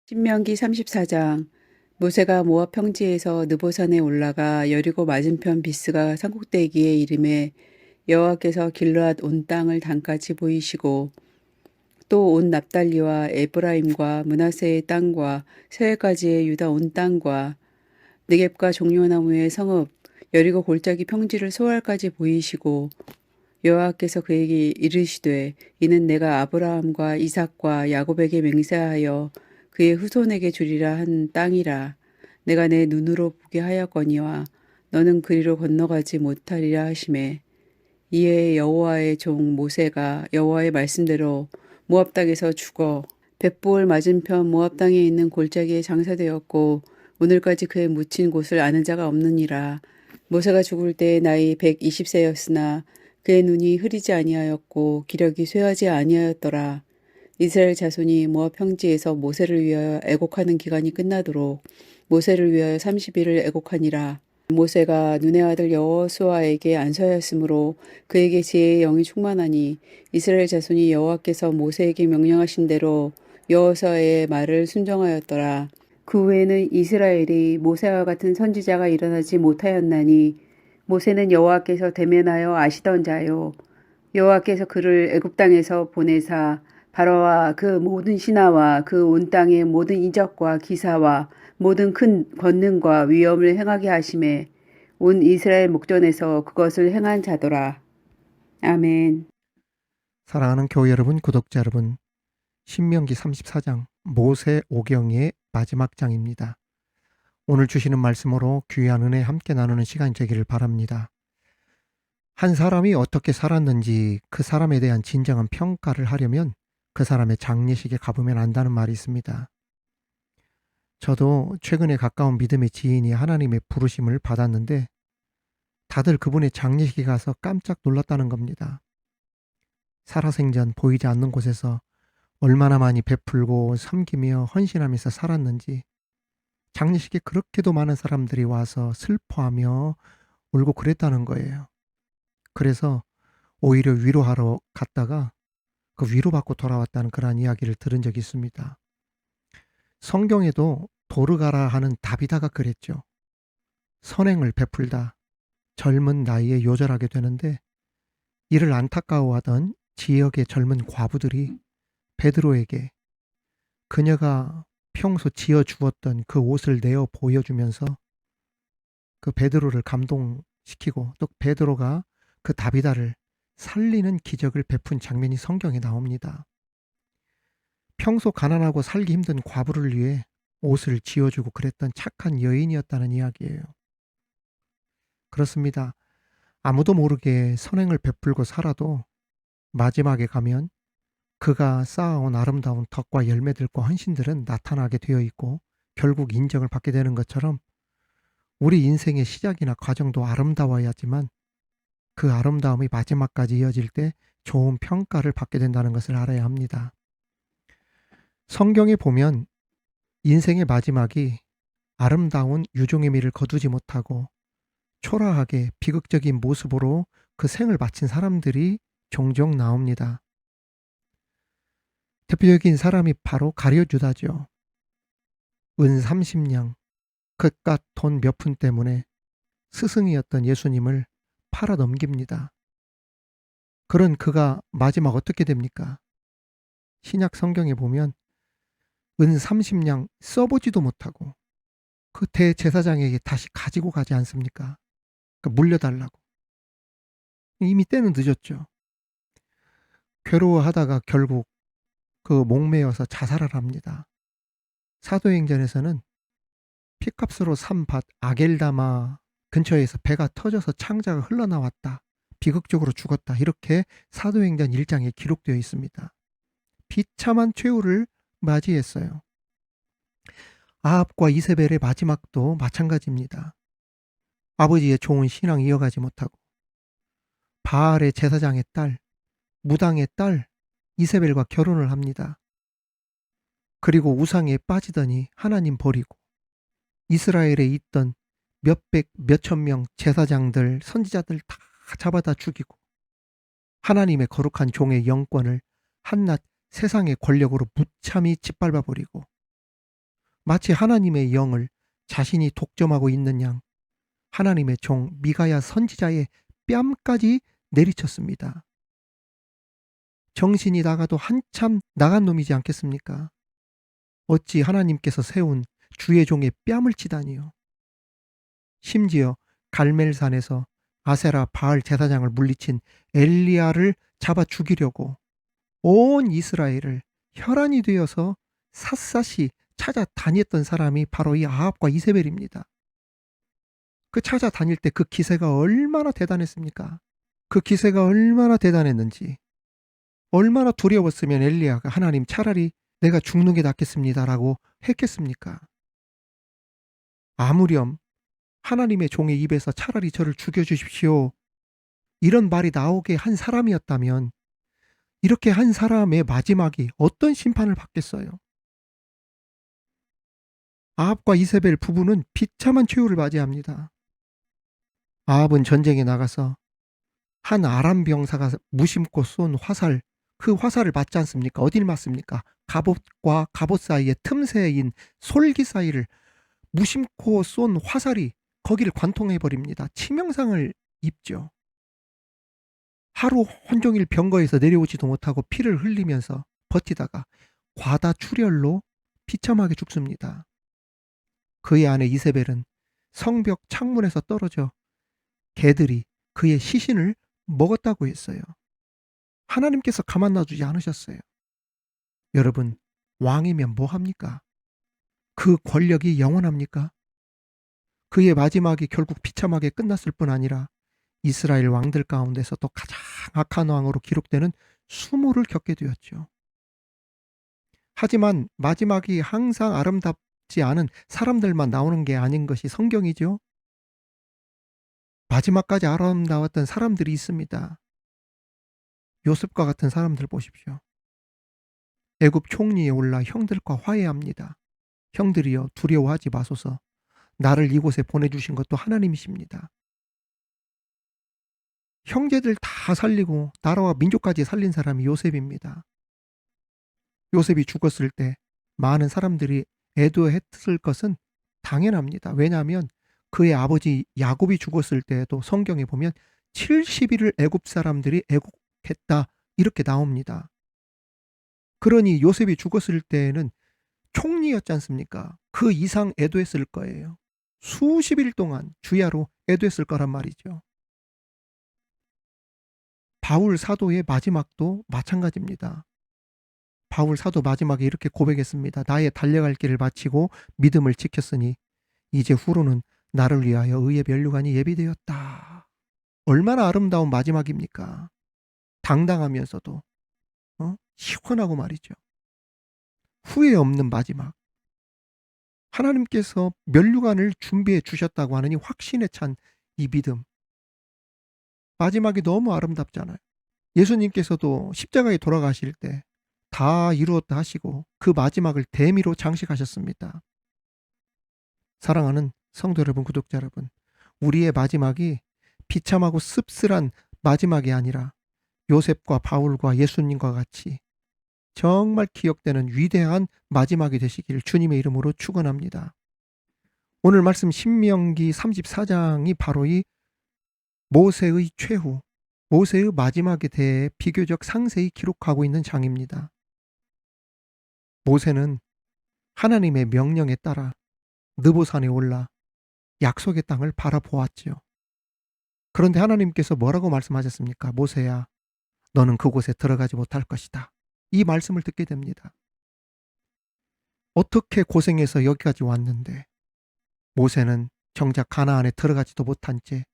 신명기 34장. 모세가 모압 평지에서 느보산에 올라가 여리고 맞은편 비스가 산꼭대기에 이름에 여호와께서 길르앗 온 땅을 단까지 보이시고 또 온 납달리와 에브라임과 므낫세의 땅과 세일까지의 유다 온 땅과 느겝과 종려나무의 성읍 여리고 골짜기 평지를 소알까지 보이시고 여호와께서 그에게 이르시되 이는 내가 아브라함과 이삭과 야곱에게 맹세하여 그의 후손에게 주리라 한 땅이라. 내가 내 눈으로 보게 하였거니와 너는 그리로 건너가지 못하리라 하시매, 이에 여호와의 종 모세가 여호와의 말씀대로 모압 땅에서 죽어 벳보을 맞은편 모압 땅에 있는 골짜기에 장사되었고 오늘까지 그의 묻힌 곳을 아는 자가 없느니라. 모세가 죽을 때 나이 120세였으나 그의 눈이 흐리지 아니하였고 기력이 쇠하지 아니하였더라. 이스라엘 자손이 모압 평지에서 모세를 위하여 애곡하는 기간이 끝나도록 모세를 위하여 30일을 애곡하니라. 모세가 눈의 아들 여호수아에게 안수하였으므로 그에게 지혜의 영이 충만하니 이스라엘 자손이 여호와께서 모세에게 명령하신 대로 여호수아의 말을 순종하였더라. 그 후에는 이스라엘이 모세와 같은 선지자가 일어나지 못하였나니 모세는 여호와께서 대면하여 아시던 자요 여호와께서 그를 애굽 땅에서 보내사 바로와 그 모든 신하와 그 온 땅의 모든 이적과 기사와 모든 큰 권능과 위엄을 행하게 하심에 온 이스라엘 목전에서 그것을 행한 자더라. 아멘. 사랑하는 교회 여러분, 구독자 여러분, 신명기 34장 모세 오경의 마지막 장입니다. 오늘 주시는 말씀으로 귀한 은혜 함께 나누는 시간 되기를 바랍니다. 한 사람이 어떻게 살았는지 그 사람에 대한 진정한 평가를 하려면 그 사람의 장례식에 가보면 안다는 말이 있습니다. 저도 최근에 가까운 믿음의 지인이 하나님의 부르심을 받았는데 다들 그분의 장례식에 가서 깜짝 놀랐다는 겁니다. 살아생전 보이지 않는 곳에서 얼마나 많이 베풀고 섬기며 헌신하면서 살았는지, 장례식에 그렇게도 많은 사람들이 와서 슬퍼하며 울고 그랬다는 거예요. 그래서 오히려 위로하러 갔다가 그 위로받고 돌아왔다는 그런 이야기를 들은 적이 있습니다. 성경에도 도르가라 하는 다비다가 그랬죠. 선행을 베풀다 젊은 나이에 요절하게 되는데, 이를 안타까워하던 지역의 젊은 과부들이 베드로에게 그녀가 평소 지어 주었던 그 옷을 내어 보여주면서 그 베드로를 감동시키고 또 베드로가 그 다비다를 살리는 기적을 베푼 장면이 성경에 나옵니다. 평소 가난하고 살기 힘든 과부를 위해 옷을 지어주고 그랬던 착한 여인이었다는 이야기예요. 그렇습니다. 아무도 모르게 선행을 베풀고 살아도 마지막에 가면 그가 쌓아온 아름다운 덕과 열매들과 헌신들은 나타나게 되어 있고 결국 인정을 받게 되는 것처럼, 우리 인생의 시작이나 과정도 아름다워야지만 그 아름다움이 마지막까지 이어질 때 좋은 평가를 받게 된다는 것을 알아야 합니다. 성경에 보면 인생의 마지막이 아름다운 유종의 미를 거두지 못하고 초라하게 비극적인 모습으로 그 생을 마친 사람들이 종종 나옵니다. 대표적인 사람이 바로 가룟 유다죠. 은 30냥, 그깟 돈 몇 푼 때문에 스승이었던 예수님을 팔아 넘깁니다. 그런 그가 마지막 어떻게 됩니까? 신약 성경에 보면 은 30냥 써보지도 못하고 그 대제사장에게 다시 가지고 가지 않습니까? 물려달라고. 이미 때는 늦었죠. 괴로워하다가 결국 그 목매어서 자살을 합니다. 사도행전에서는 피값으로 산 밭 아겔다마 근처에서 배가 터져서 창자가 흘러나왔다, 비극적으로 죽었다, 이렇게 사도행전 1장에 기록되어 있습니다. 비참한 최후를 맞이했어요. 아합과 이세벨의 마지막도 마찬가지입니다. 아버지의 좋은 신앙 이어가지 못하고 바알의 제사장의 딸, 무당의 딸 이세벨과 결혼을 합니다. 그리고 우상에 빠지더니 하나님 버리고 이스라엘에 있던 몇백 몇천 명 제사장들 선지자들 다 잡아다 죽이고 하나님의 거룩한 종의 영권을 한낱 세상의 권력으로 무참히 짓밟아 버리고 마치 하나님의 영을 자신이 독점하고 있는 양 하나님의 종 미가야 선지자의 뺨까지 내리쳤습니다. 정신이 나가도 한참 나간 놈이지 않겠습니까? 어찌 하나님께서 세운 주의 종의 뺨을 치다니요. 심지어 갈멜산에서 아세라 바알 제사장을 물리친 엘리야를 잡아 죽이려고 온 이스라엘을 혈안이 되어서 샅샅이 찾아다녔던 사람이 바로 이 아합과 이세벨입니다. 그 찾아다닐 때 그 기세가 얼마나 대단했습니까? 그 기세가 얼마나 대단했는지, 얼마나 두려웠으면 엘리야가 하나님 차라리 내가 죽는 게 낫겠습니다라고 했겠습니까? 아무렴 하나님의 종의 입에서 차라리 저를 죽여주십시오 이런 말이 나오게 한 사람이었다면 이렇게 한 사람의 마지막이 어떤 심판을 받겠어요? 아합과 이세벨 부부는 비참한 최후를 맞이합니다. 아합은 전쟁에 나가서 한 아람 병사가 무심코 쏜 화살, 그 화살을 맞지 않습니까? 어딜 맞습니까? 갑옷과 갑옷 사이에 틈새인 솔기 사이를 무심코 쏜 화살이 거기를 관통해버립니다. 치명상을 입죠. 하루 온종일 병거에서 내려오지도 못하고 피를 흘리면서 버티다가 과다출혈로 비참하게 죽습니다. 그의 아내 이세벨은 성벽 창문에서 떨어져 개들이 그의 시신을 먹었다고 했어요. 하나님께서 가만 놔두지 않으셨어요. 여러분, 왕이면 뭐합니까? 그 권력이 영원합니까? 그의 마지막이 결국 비참하게 끝났을 뿐 아니라 이스라엘 왕들 가운데서 또 가장 악한 왕으로 기록되는 수모를 겪게 되었죠. 하지만 마지막이 항상 아름답지 않은 사람들만 나오는 게 아닌 것이 성경이죠. 마지막까지 아름다웠던 사람들이 있습니다. 요셉과 같은 사람들 보십시오. 애굽 총리에 올라 형들과 화해합니다. 형들이여 두려워하지 마소서. 나를 이곳에 보내주신 것도 하나님이십니다. 형제들 다 살리고 나라와 민족까지 살린 사람이 요셉입니다. 요셉이 죽었을 때 많은 사람들이 애도했을 것은 당연합니다. 왜냐하면 그의 아버지 야곱이 죽었을 때에도 성경에 보면 70일을 애굽 사람들이 애국했다 이렇게 나옵니다. 그러니 요셉이 죽었을 때에는 총리였지 않습니까? 그 이상 애도했을 거예요. 수십 일 동안 주야로 애도했을 거란 말이죠. 바울 사도의 마지막도 마찬가지입니다. 바울 사도 마지막에 이렇게 고백했습니다. 나의 달려갈 길을 마치고 믿음을 지켰으니 이제 후로는 나를 위하여 의의 면류관이 예비되었다. 얼마나 아름다운 마지막입니까? 당당하면서도 시원하고 말이죠. 후회 없는 마지막. 하나님께서 면류관을 준비해 주셨다고 하느니 확신에 찬 이 믿음. 마지막이 너무 아름답잖아요. 예수님께서도 십자가에 돌아가실 때 다 이루었다 하시고 그 마지막을 대미로 장식하셨습니다. 사랑하는 성도 여러분, 구독자 여러분, 우리의 마지막이 비참하고 씁쓸한 마지막이 아니라 요셉과 바울과 예수님과 같이 정말 기억되는 위대한 마지막이 되시길 주님의 이름으로 축원합니다. 오늘 말씀 신명기 34장이 바로 이 모세의 최후, 모세의 마지막에 대해 비교적 상세히 기록하고 있는 장입니다. 모세는 하나님의 명령에 따라 느보산에 올라 약속의 땅을 바라보았지요. 그런데 하나님께서 뭐라고 말씀하셨습니까? 모세야, 너는 그곳에 들어가지 못할 것이다. 이 말씀을 듣게 됩니다. 어떻게 고생해서 여기까지 왔는데 모세는 정작 가나안에 들어가지도 못한 채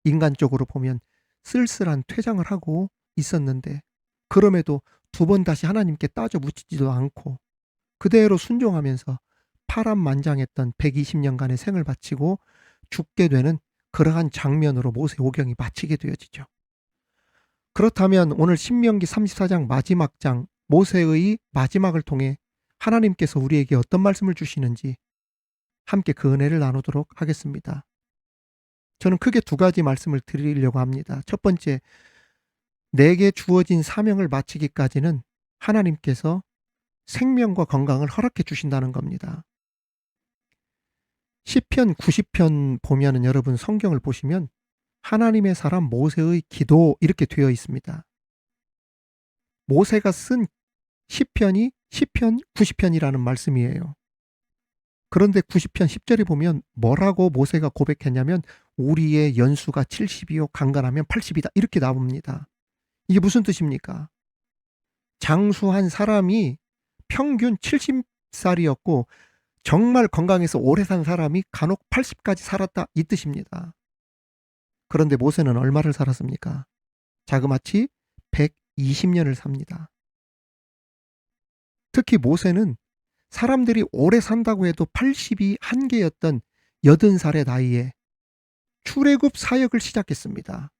인간적으로 보면 쓸쓸한 퇴장을 하고 있었는데 그럼에도 두 번 다시 하나님께 따져 묻지도 않고 그대로 순종하면서 파란만장했던 120년간의 생을 바치고 죽게 되는 그러한 장면으로 모세 오경이 마치게 되어지죠. 그렇다면 오늘 신명기 34장 마지막 장 모세의 마지막을 통해 하나님께서 우리에게 어떤 말씀을 주시는지 함께 그 은혜를 나누도록 하겠습니다. 저는 크게 두 가지 말씀을 드리려고 합니다. 첫 번째, 내게 주어진 사명을 마치기까지는 하나님께서 생명과 건강을 허락해 주신다는 겁니다. 시편 90편 보면은 여러분 성경을 보시면 하나님의 사람 모세의 기도 이렇게 되어 있습니다. 모세가 쓴 시편이 시편 90편이라는 말씀이에요. 그런데 90편 10절에 보면 뭐라고 모세가 고백했냐면 우리의 연수가 70이요 강건하면 80이다 이렇게 나옵니다. 이게 무슨 뜻입니까? 장수한 사람이 평균 70살이었고 정말 건강해서 오래 산 사람이 간혹 80까지 살았다 이 뜻입니다. 그런데 모세는 얼마를 살았습니까? 자그마치 120년을 삽니다. 특히 모세는 사람들이 오래 산다고 해도 80이 한계였던 80살의 나이에 출애굽 사역을 시작했습니다.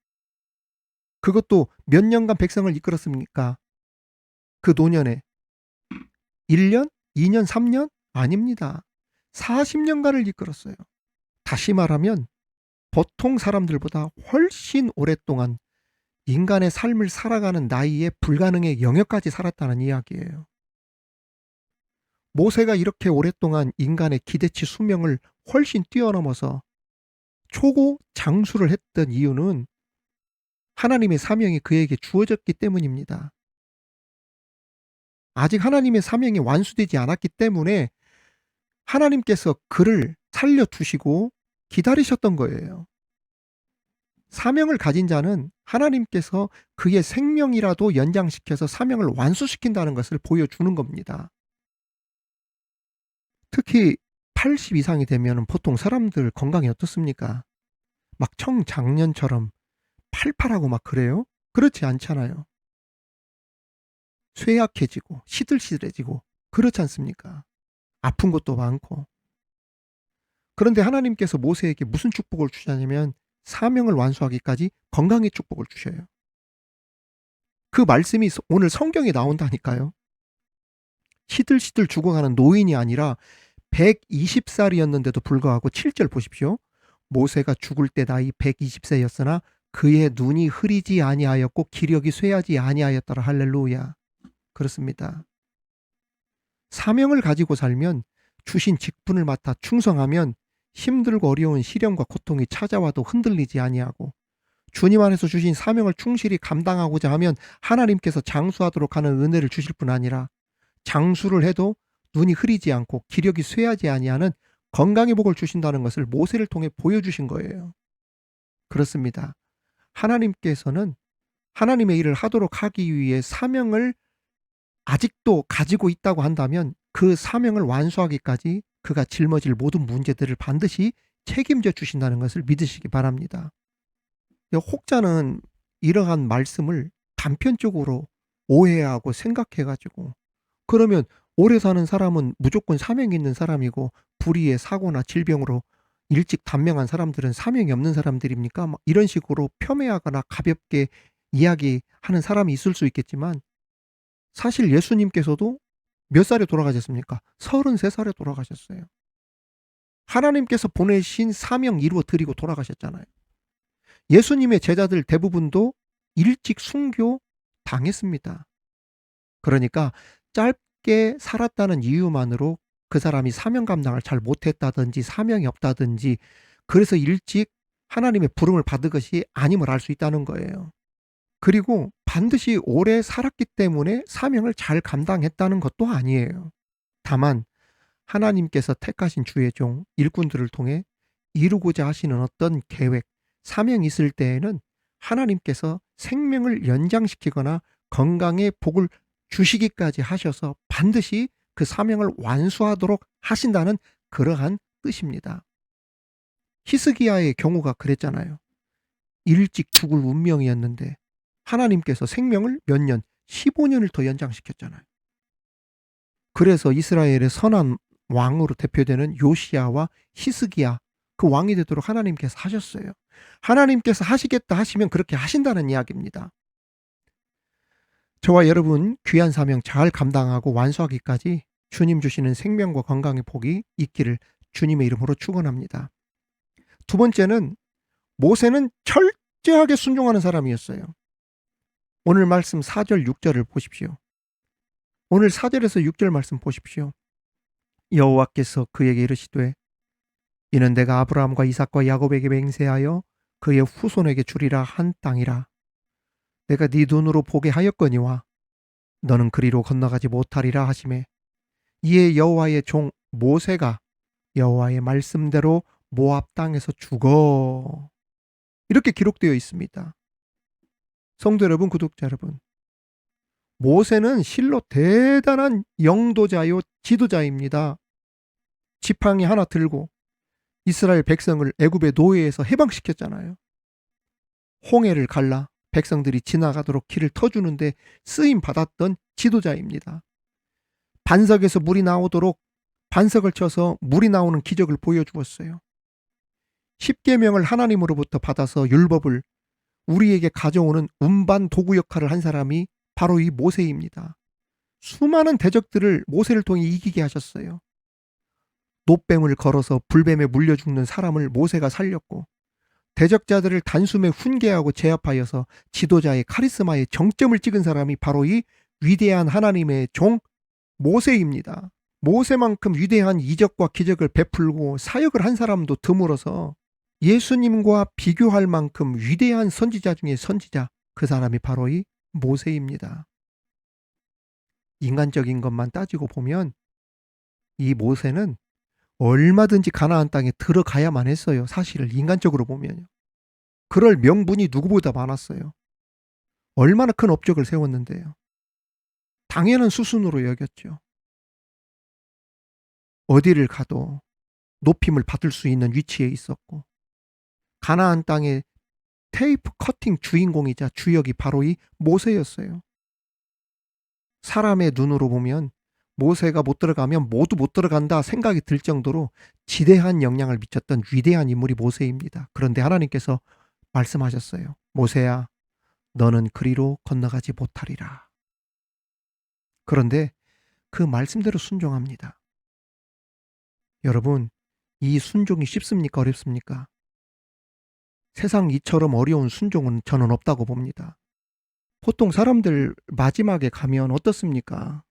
그것도 몇 년간 백성을 이끌었습니까? 그 노년에 1년, 2년, 3년? 아닙니다. 40년간을 이끌었어요. 다시 말하면 보통 사람들보다 훨씬 오랫동안 인간의 삶을 살아가는 나이에 불가능의 영역까지 살았다는 이야기예요. 모세가 이렇게 오랫동안 인간의 기대치 수명을 훨씬 뛰어넘어서 초고 장수를 했던 이유는 하나님의 사명이 그에게 주어졌기 때문입니다. 아직 하나님의 사명이 완수되지 않았기 때문에 하나님께서 그를 살려두시고 기다리셨던 거예요. 사명을 가진 자는 하나님께서 그의 생명이라도 연장시켜서 사명을 완수시킨다는 것을 보여주는 겁니다. 특히 80 이상이 되면 보통 사람들 건강이 어떻습니까? 막 청장년처럼 팔팔하고 막 그래요? 그렇지 않잖아요. 쇠약해지고 시들시들해지고 그렇지 않습니까? 아픈 것도 많고. 그런데 하나님께서 모세에게 무슨 축복을 주셨냐면 사명을 완수하기까지 건강의 축복을 주셔요. 그 말씀이 오늘 성경에 나온다니까요. 시들시들 죽어가는 노인이 아니라 120살이었는데도 불구하고 7절 보십시오. 모세가 죽을 때 나이 120세였으나 그의 눈이 흐리지 아니하였고 기력이 쇠하지 아니하였더라. 할렐루야. 그렇습니다. 사명을 가지고 살면 주신 직분을 맡아 충성하면 힘들고 어려운 시련과 고통이 찾아와도 흔들리지 아니하고 주님 안에서 주신 사명을 충실히 감당하고자 하면 하나님께서 장수하도록 하는 은혜를 주실 뿐 아니라 장수를 해도 눈이 흐리지 않고 기력이 쇠하지 아니하는 건강의 복을 주신다는 것을 모세를 통해 보여주신 거예요. 그렇습니다. 하나님께서는 하나님의 일을 하도록 하기 위해 사명을 아직도 가지고 있다고 한다면 그 사명을 완수하기까지 그가 짊어질 모든 문제들을 반드시 책임져 주신다는 것을 믿으시기 바랍니다. 혹자는 이러한 말씀을 단편적으로 오해하고 생각해가지고 그러면 오래 사는 사람은 무조건 사명이 있는 사람이고 불의의 사고나 질병으로 일찍 단명한 사람들은 사명이 없는 사람들입니까? 막 이런 식으로 폄훼하거나 가볍게 이야기하는 사람이 있을 수 있겠지만 사실 예수님께서도 몇 살에 돌아가셨습니까? 33살에 돌아가셨어요. 하나님께서 보내신 사명 이루어 드리고 돌아가셨잖아요. 예수님의 제자들 대부분도 일찍 순교 당했습니다. 그러니까 짧게 살았다는 이유만으로 그 사람이 사명 감당을 잘 못했다든지 사명이 없다든지 그래서 일찍 하나님의 부름을 받은 것이 아님을 알 수 있다는 거예요. 그리고 반드시 오래 살았기 때문에 사명을 잘 감당했다는 것도 아니에요. 다만 하나님께서 택하신 주의 종 일꾼들을 통해 이루고자 하시는 어떤 계획, 사명이 있을 때에는 하나님께서 생명을 연장시키거나 건강의 복을 주시기까지 하셔서 반드시 그 사명을 완수하도록 하신다는 그러한 뜻입니다. 히스기야의 경우가 그랬잖아요. 일찍 죽을 운명이었는데 하나님께서 생명을 몇 년, 15년을 더 연장시켰잖아요. 그래서 이스라엘의 선한 왕으로 대표되는 요시야와 히스기야 그 왕이 되도록 하나님께서 하셨어요. 하나님께서 하시겠다 하시면 그렇게 하신다는 이야기입니다. 저와 여러분 귀한 사명 잘 감당하고 완수하기까지 주님 주시는 생명과 건강의 복이 있기를 주님의 이름으로 축원합니다. 두 번째는 모세는 철저하게 순종하는 사람이었어요. 오늘 말씀 4절 6절을 보십시오. 오늘 4절에서 6절 말씀 보십시오. 여호와께서 그에게 이르시되 이는 내가 아브라함과 이삭과 야곱에게 맹세하여 그의 후손에게 주리라 한 땅이라. 내가 네 눈으로 보게 하였거니와 너는 그리로 건너가지 못하리라 하시매, 이에 여호와의 종 모세가 여호와의 말씀대로 모압 땅에서 죽어. 이렇게 기록되어 있습니다. 성도 여러분, 구독자 여러분, 모세는 실로 대단한 영도자요 지도자입니다. 지팡이 하나 들고 이스라엘 백성을 애굽의 노예에서 해방시켰잖아요. 홍해를 갈라 백성들이 지나가도록 길을 터주는데 쓰임 받았던 지도자입니다. 반석에서 물이 나오도록 반석을 쳐서 물이 나오는 기적을 보여주었어요. 십계명을 하나님으로부터 받아서 율법을 우리에게 가져오는 운반 도구 역할을 한 사람이 바로 이 모세입니다. 수많은 대적들을 모세를 통해 이기게 하셨어요. 노뱀을 걸어서 불뱀에 물려 죽는 사람을 모세가 살렸고, 대적자들을 단숨에 훈계하고 제압하여서 지도자의 카리스마의 정점을 찍은 사람이 바로 이 위대한 하나님의 종 모세입니다. 모세만큼 위대한 이적과 기적을 베풀고 사역을 한 사람도 드물어서 예수님과 비교할 만큼 위대한 선지자 중에 선지자, 그 사람이 바로 이 모세입니다. 인간적인 것만 따지고 보면 이 모세는 얼마든지 가나안 땅에 들어가야만 했어요. 사실을 인간적으로 보면요. 그럴 명분이 누구보다 많았어요. 얼마나 큰 업적을 세웠는데요. 당연한 수순으로 여겼죠. 어디를 가도 높임을 받을 수 있는 위치에 있었고, 가나안 땅의 테이프 커팅 주인공이자 주역이 바로 이 모세였어요. 사람의 눈으로 보면 모세가 못 들어가면 모두 못 들어간다 생각이 들 정도로 지대한 영향을 미쳤던 위대한 인물이 모세입니다. 그런데 하나님께서 말씀하셨어요. 모세야, 너는 그리로 건너가지 못하리라. 그런데 그 말씀대로 순종합니다. 여러분, 이 순종이 쉽습니까? 어렵습니까? 세상 이처럼 어려운 순종은 저는 없다고 봅니다. 보통 사람들 마지막에 가면 어떻습니까?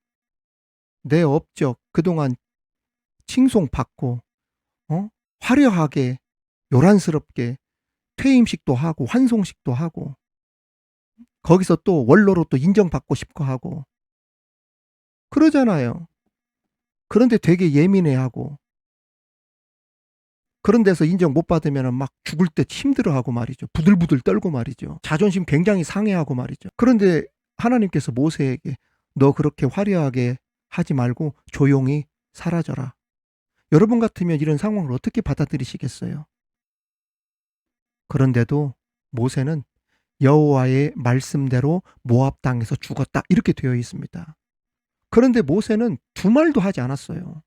내 업적 그동안 칭송받고 화려하게 요란스럽게 퇴임식도 하고 환송식도 하고 거기서 또 원로로 또 인정받고 싶고 하고 그러잖아요. 그런데 되게 예민해하고 그런 데서 인정 못 받으면 막 죽을 듯 힘들어하고 말이죠. 부들부들 떨고 말이죠. 자존심 굉장히 상해하고 말이죠. 그런데 하나님께서 모세에게 너 그렇게 화려하게 하지 말고 조용히 사라져라. 여러분 같으면 이런 상황을 어떻게 받아들이시겠어요? 그런데도 모세는 여호와의 말씀대로 모압 땅에서 죽었다. 이렇게 되어 있습니다. 그런데 모세는 두 말도 하지 않았어요.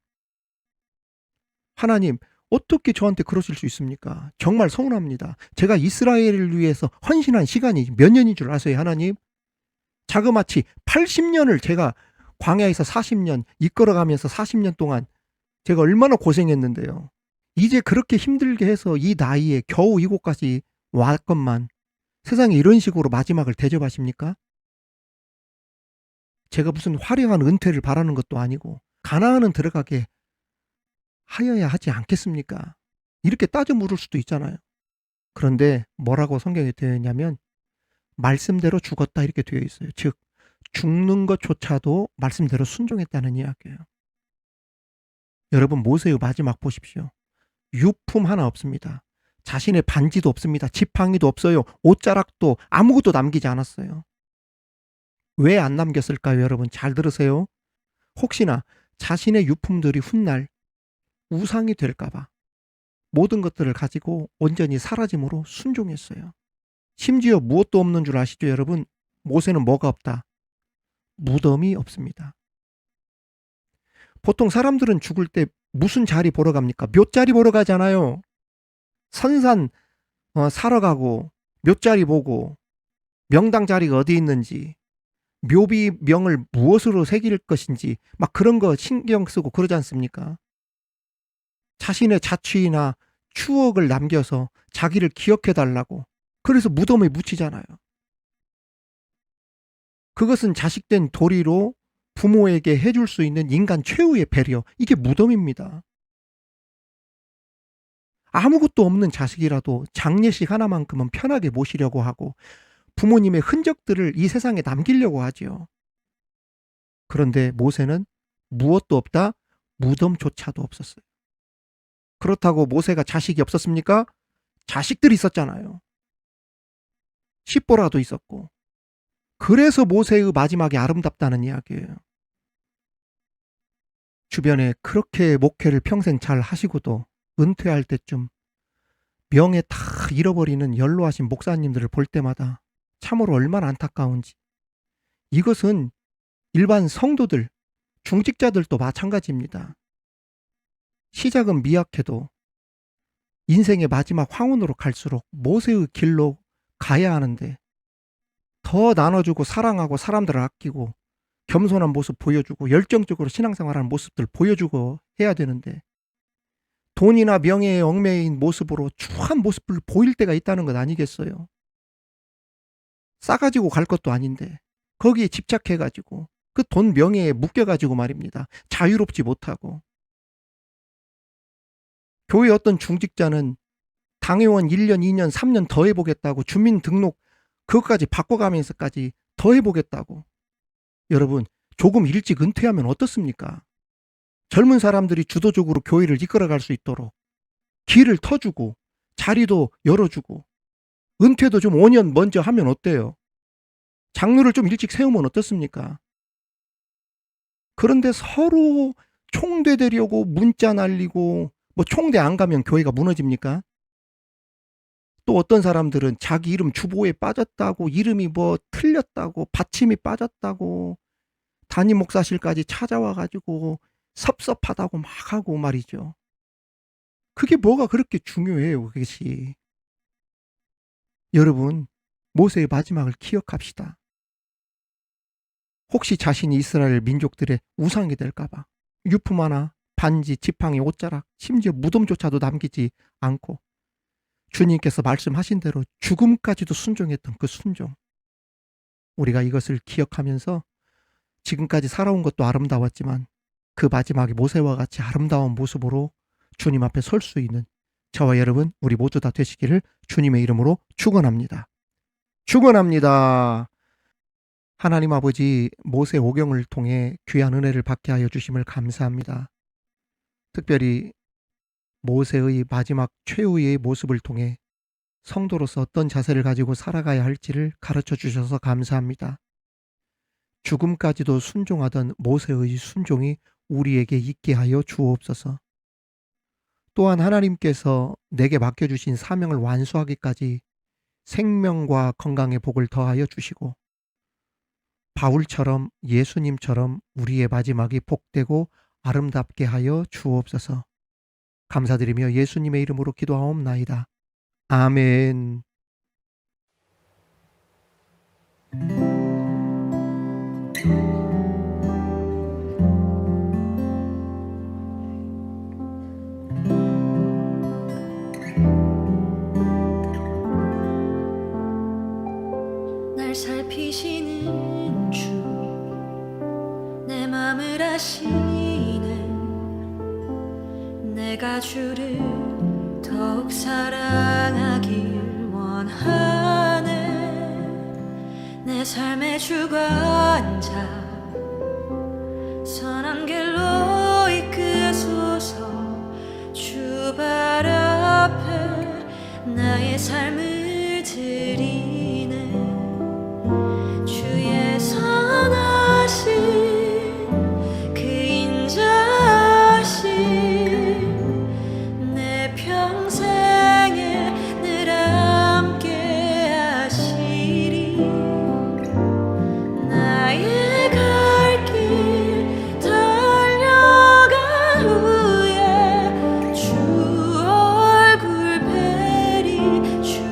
하나님, 어떻게 저한테 그러실 수 있습니까? 정말 서운합니다. 제가 이스라엘을 위해서 헌신한 시간이 몇 년인 줄 아세요, 하나님? 자그마치 80년을 제가 광야에서 40년 이끌어가면서 40년 동안 제가 얼마나 고생했는데요. 이제 그렇게 힘들게 해서 이 나이에 겨우 이곳까지 왔건만 세상에 이런 식으로 마지막을 대접하십니까? 제가 무슨 화려한 은퇴를 바라는 것도 아니고 가나안은 들어가게 하여야 하지 않겠습니까? 이렇게 따져 물을 수도 있잖아요. 그런데 뭐라고 성경에 되어 있냐면 말씀대로 죽었다 이렇게 되어 있어요. 즉 죽는 것조차도 말씀대로 순종했다는 이야기예요. 여러분, 모세의 마지막 보십시오. 유품 하나 없습니다. 자신의 반지도 없습니다. 지팡이도 없어요. 옷자락도 아무것도 남기지 않았어요. 왜 안 남겼을까요, 여러분? 잘 들으세요. 혹시나 자신의 유품들이 훗날 우상이 될까봐 모든 것들을 가지고 온전히 사라짐으로 순종했어요. 심지어 무엇도 없는 줄 아시죠, 여러분? 모세는 뭐가 없다? 무덤이 없습니다. 보통 사람들은 죽을 때 무슨 자리 보러 갑니까? 묘자리 보러 가잖아요. 선산 사러 가고 묘자리 보고 명당 자리가 어디 있는지 묘비명을 무엇으로 새길 것인지 막 그런 거 신경 쓰고 그러지 않습니까? 자신의 자취나 추억을 남겨서 자기를 기억해달라고 그래서 무덤에 묻히잖아요. 그것은 자식된 도리로 부모에게 해줄 수 있는 인간 최후의 배려, 이게 무덤입니다. 아무것도 없는 자식이라도 장례식 하나만큼은 편하게 모시려고 하고 부모님의 흔적들을 이 세상에 남기려고 하지요. 그런데 모세는 무엇도 없다, 무덤조차도 없었어요. 그렇다고 모세가 자식이 없었습니까? 자식들이 있었잖아요. 십보라도 있었고. 그래서 모세의 마지막이 아름답다는 이야기예요. 주변에 그렇게 목회를 평생 잘 하시고도 은퇴할 때쯤 명예 다 잃어버리는 연로하신 목사님들을 볼 때마다 참으로 얼마나 안타까운지. 이것은 일반 성도들, 중직자들도 마찬가지입니다. 시작은 미약해도 인생의 마지막 황혼으로 갈수록 모세의 길로 가야 하는데 더 나눠주고 사랑하고 사람들을 아끼고 겸손한 모습 보여주고 열정적으로 신앙생활하는 모습들 보여주고 해야 되는데 돈이나 명예에 얽매인 모습으로 추한 모습을 보일 때가 있다는 것 아니겠어요? 싸가지고 갈 것도 아닌데 거기에 집착해가지고 그 돈 명예에 묶여가지고 말입니다. 자유롭지 못하고. 교회 어떤 중직자는 당회원 1년, 2년, 3년 더 해보겠다고 주민등록 그것까지 바꿔가면서까지 더 해보겠다고. 여러분, 조금 일찍 은퇴하면 어떻습니까? 젊은 사람들이 주도적으로 교회를 이끌어갈 수 있도록 길을 터주고 자리도 열어주고 은퇴도 좀 5년 먼저 하면 어때요? 장로를 좀 일찍 세우면 어떻습니까? 그런데 서로 총대 되려고 문자 날리고 뭐 총대 안 가면 교회가 무너집니까? 또 어떤 사람들은 자기 이름 주보에 빠졌다고 이름이 뭐 틀렸다고 받침이 빠졌다고 담임 목사실까지 찾아와가지고 섭섭하다고 막 하고 말이죠. 그게 뭐가 그렇게 중요해요, 그것이. 여러분, 모세의 마지막을 기억합시다. 혹시 자신이 이스라엘 민족들의 우상이 될까봐 유품 하나, 반지, 지팡이, 옷자락, 심지어 무덤조차도 남기지 않고 주님께서 말씀하신 대로 죽음까지도 순종했던 그 순종. 우리가 이것을 기억하면서 지금까지 살아온 것도 아름다웠지만 그 마지막에 모세와 같이 아름다운 모습으로 주님 앞에 설 수 있는 저와 여러분 우리 모두 다 되시기를 주님의 이름으로 축원합니다. 축원합니다. 하나님 아버지 모세 오경을 통해 귀한 은혜를 받게 하여 주심을 감사합니다. 특별히 모세의 마지막 최후의 모습을 통해 성도로서 어떤 자세를 가지고 살아가야 할지를 가르쳐 주셔서 감사합니다. 죽음까지도 순종하던 모세의 순종이 우리에게 있게 하여 주옵소서. 또한 하나님께서 내게 맡겨주신 사명을 완수하기까지 생명과 건강의 복을 더하여 주시고 바울처럼 예수님처럼 우리의 마지막이 복되고 아름답게 하여 주옵소서. 감사드리며 예수님의 이름으로 기도하옵나이다. 아멘. 날 살피시는 주, 내 맘을 아시네. 내가 주를 더욱 사랑하길 원하네. 내 삶의 주관자 선한 길로 이끄소서. 주 발 앞에 나의 삶을 드리네. 주의 선하신 그 인자하심 내 평생에 늘 함께 하시리. 나의 갈 길 달려간 후에 주 얼굴 뵈리. 주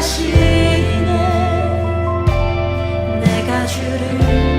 하시네 내가 주를